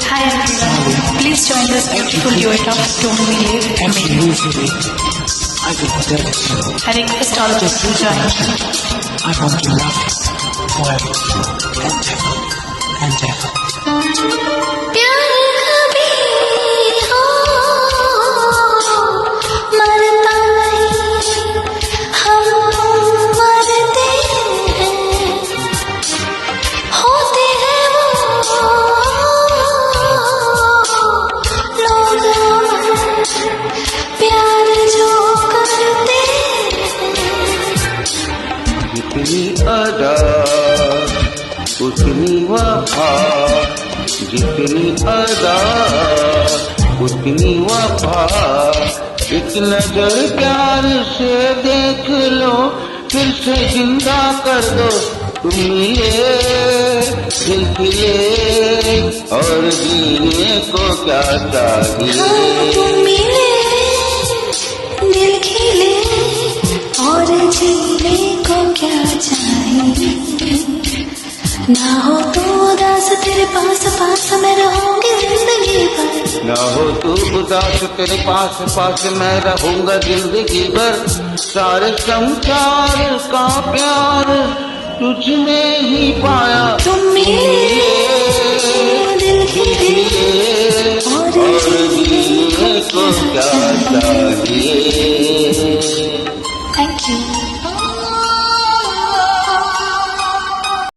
Hi everyone, please join this beautiful duet of Don't We Live and Me. I will tell you. I request all of you to join. I want to love you forever and ever and ever. प्यार कभी हो मरता नहीं हम मरते हैं होते हैं वो लोग प्यार जो करते जितनी अदा उतनी वफा, जितनी अदा उतनी वफा। एक नजर प्यार से देख लो, फिर से जिंदा कर दो। तुम मिले दिल खिले और जीने को क्या चाहिए। तुम मिले दिल खिले और जीने को क्या चाहिए। ना हो तो उदास तेरे पास पास मैं रहूंगी जिंदगी भर। ना हो तू उदास तेरे पास पास मैं रहूंगा जिंदगी भर। सारे संसार का प्यार तुझ में ही पाया। तुम मिले दिल खिले